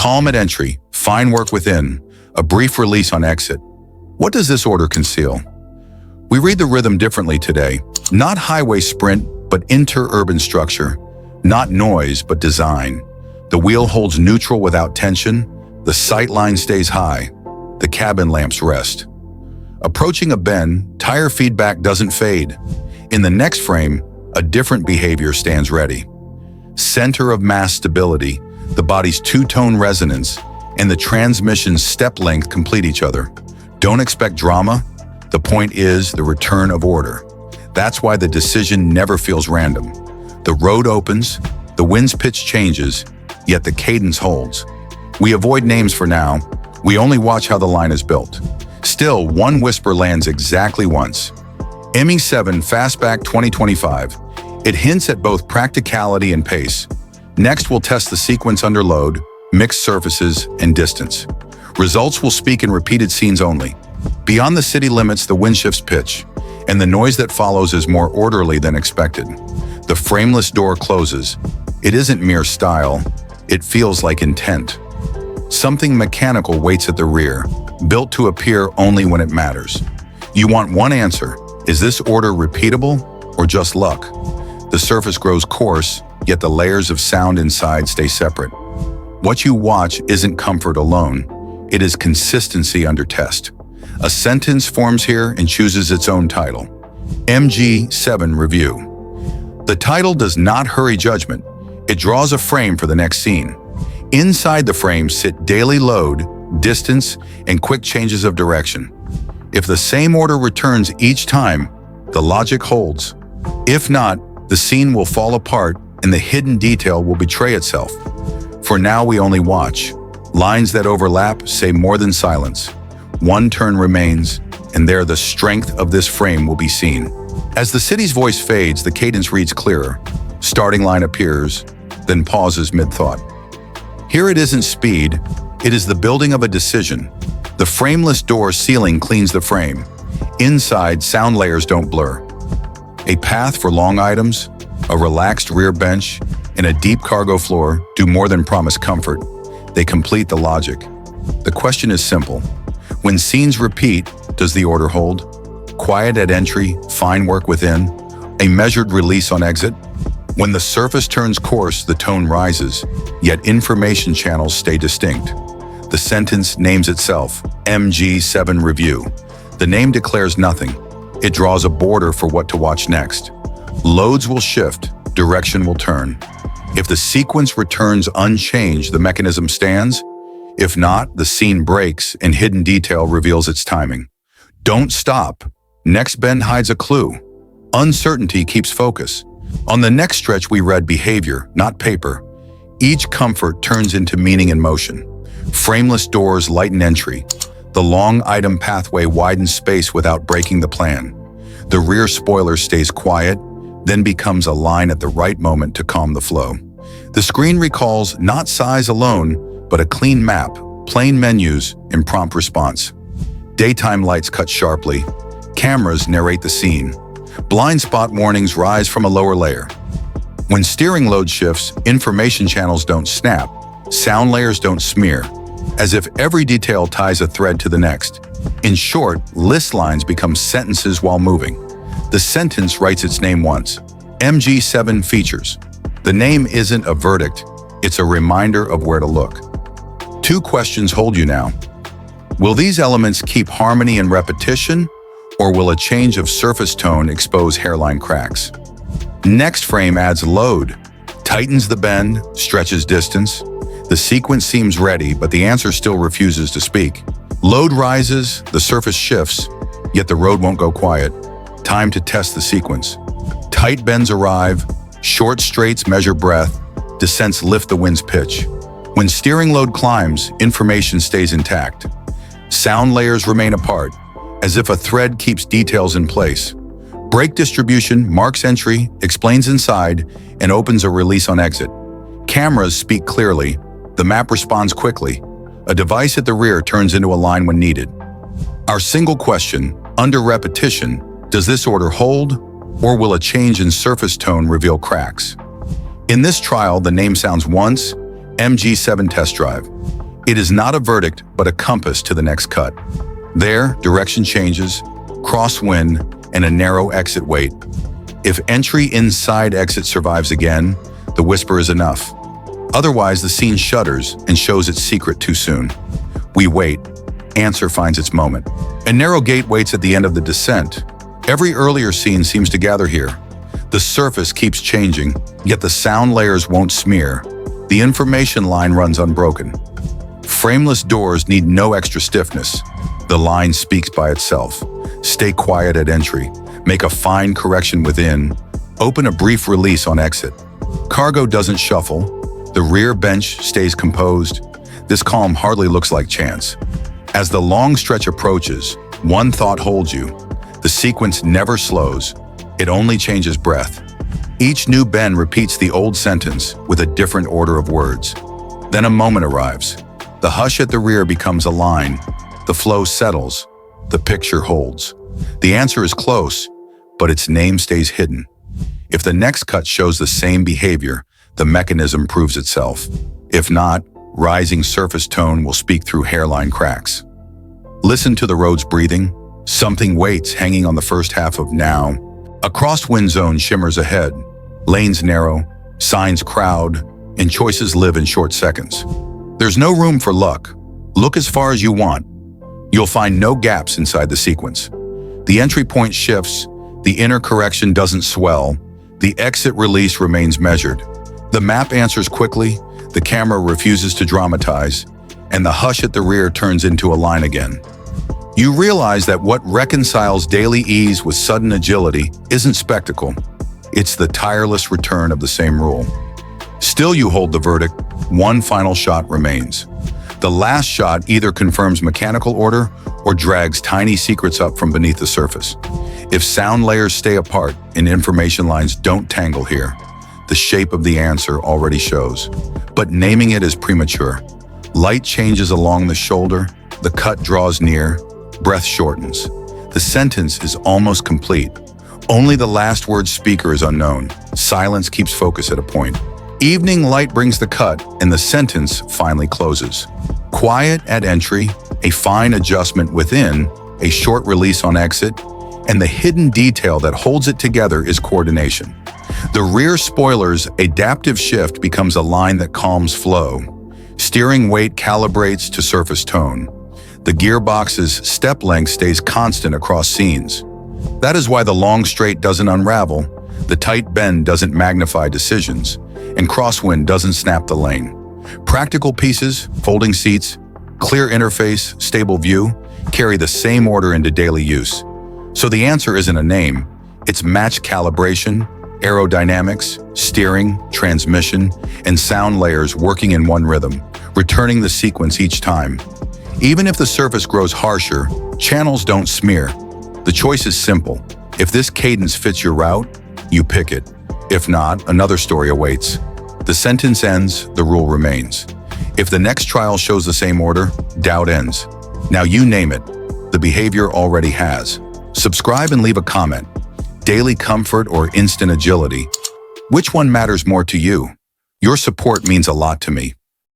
Calm at entry, fine work within, a brief release on exit. What does this order conceal? We read the rhythm differently today. Not highway sprint, but inter-urban structure. Not noise, but design. The wheel holds neutral without tension. The sight line stays high. The cabin lamps rest. Approaching a bend, tire feedback doesn't fade. In the next frame, a different behavior stands ready. Center of mass stability, the body's two-tone resonance, and the transmission's step length complete each other. Don't expect drama. The point is the return of order. That's why the decision never feels random. The road opens, the wind's pitch changes, yet the cadence holds. We avoid names for now. We only watch how the line is built. Still, one whisper lands exactly once. MG7 Fastback 2025. It hints at both practicality and pace. Next, we'll test the sequence under load, mixed surfaces, and distance. Results will speak in repeated scenes only. Beyond the city limits, the wind shifts pitch, and the noise that follows is more orderly than expected. The frameless door closes. It isn't mere style. It feels like intent. Something mechanical waits at the rear, built to appear only when it matters. You want one answer. Is this order repeatable or just luck? The surface grows coarse, yet the layers of sound inside stay separate. What you watch isn't comfort alone. It is consistency under test. A sentence forms here and chooses its own title. MG7 Review. The title does not hurry judgment. It draws a frame for the next scene. Inside the frame sit daily load, distance, and quick changes of direction. If the same order returns each time, the logic holds. If not, the scene will fall apart and the hidden detail will betray itself. For now, we only watch. Lines that overlap say more than silence. One turn remains, and there the strength of this frame will be seen. As the city's voice fades, the cadence reads clearer. Starting line appears, then pauses mid-thought. Here it isn't speed, it is the building of a decision. The frameless door ceiling cleans the frame. Inside, sound layers don't blur. A path for long items, a relaxed rear bench, and a deep cargo floor do more than promise comfort. They complete the logic. The question is simple. When scenes repeat, does the order hold? Quiet at entry, fine work within, a measured release on exit? When the surface turns coarse, the tone rises, yet information channels stay distinct. The sentence names itself, MG7 Review. The name declares nothing. It draws a border for what to watch next. Loads will shift, direction will turn. If the sequence returns unchanged, the mechanism stands. If not, the scene breaks and hidden detail reveals its timing. Don't stop. Next bend hides a clue. Uncertainty keeps focus. On the next stretch, we read behavior, not paper. Each comfort turns into meaning and motion. Frameless doors lighten entry. The long item pathway widens space without breaking the plan. The rear spoiler stays quiet, then becomes a line at the right moment to calm the flow. The screen recalls not size alone, but a clean map, plain menus, and prompt response. Daytime lights cut sharply. Cameras narrate the scene. Blind spot warnings rise from a lower layer. When steering load shifts, information channels don't snap. Sound layers don't smear, as if every detail ties a thread to the next. In short, list lines become sentences while moving. The sentence writes its name once. MG7 Features. The name isn't a verdict, it's a reminder of where to look. Two questions hold you now. Will these elements keep harmony and repetition, or will a change of surface tone expose hairline cracks? Next frame adds load, tightens the bend, stretches distance. The sequence seems ready, but the answer still refuses to speak. Load rises, the surface shifts, yet the road won't go quiet. Time to test the sequence. Tight bends arrive, short straights measure breath, descents lift the wind's pitch. When steering load climbs, information stays intact. Sound layers remain apart, as if a thread keeps details in place. Brake distribution marks entry, explains inside, and opens a release on exit. Cameras speak clearly. The map responds quickly. A device at the rear turns into a line when needed. Our single question, under repetition, does this order hold, or will a change in surface tone reveal cracks? In this trial, the name sounds once, MG7 Test Drive. It is not a verdict, but a compass to the next cut. There, direction changes, crosswind, and a narrow exit wait. If entry inside exit survives again, the whisper is enough. Otherwise, the scene shudders and shows its secret too soon. We wait. Answer finds its moment. A narrow gate waits at the end of the descent. Every earlier scene seems to gather here. The surface keeps changing, yet the sound layers won't smear. The information line runs unbroken. Frameless doors need no extra stiffness. The line speaks by itself. Stay quiet at entry. Make a fine correction within. Open a brief release on exit. Cargo doesn't shuffle. The rear bench stays composed. This calm hardly looks like chance. As the long stretch approaches, one thought holds you. The sequence never slows. It only changes breath. Each new bend repeats the old sentence with a different order of words. Then a moment arrives. The hush at the rear becomes a line. The flow settles. The picture holds. The answer is close, but its name stays hidden. If the next cut shows the same behavior, the mechanism proves itself. If not, rising surface tone will speak through hairline cracks. Listen to the road's breathing. Something waits hanging on the first half of now. A crosswind zone shimmers ahead. Lanes narrow, signs crowd, and choices live in short seconds. There's no room for luck. Look as far as you want. You'll find no gaps inside the sequence. The entry point shifts, the inner correction doesn't swell, the exit release remains measured. The map answers quickly, the camera refuses to dramatize, and the hush at the rear turns into a line again. You realize that what reconciles daily ease with sudden agility isn't spectacle. It's the tireless return of the same rule. Still you hold the verdict, one final shot remains. The last shot either confirms mechanical order or drags tiny secrets up from beneath the surface. If sound layers stay apart and information lines don't tangle here, the shape of the answer already shows. But naming it is premature. Light changes along the shoulder, the cut draws near, breath shortens. The sentence is almost complete. Only the last word speaker is unknown. Silence keeps focus at a point. Evening light brings the cut, and the sentence finally closes. Quiet at entry, a fine adjustment within, a short release on exit, and the hidden detail that holds it together is coordination. The rear spoiler's adaptive shift becomes a line that calms flow. Steering weight calibrates to surface tone. The gearbox's step length stays constant across scenes. That is why the long straight doesn't unravel, the tight bend doesn't magnify decisions, and crosswind doesn't snap the lane. Practical pieces, folding seats, clear interface, stable view, carry the same order into daily use. So the answer isn't a name, it's match calibration, aerodynamics, steering, transmission, and sound layers working in one rhythm, returning the sequence each time. Even if the surface grows harsher, channels don't smear. The choice is simple. If this cadence fits your route, you pick it. If not, another story awaits. The sentence ends, the rule remains. If the next trial shows the same order, doubt ends. Now you name it. The behavior already has. Subscribe and leave a comment. Daily comfort or instant agility? Which one matters more to you? Your support means a lot to me.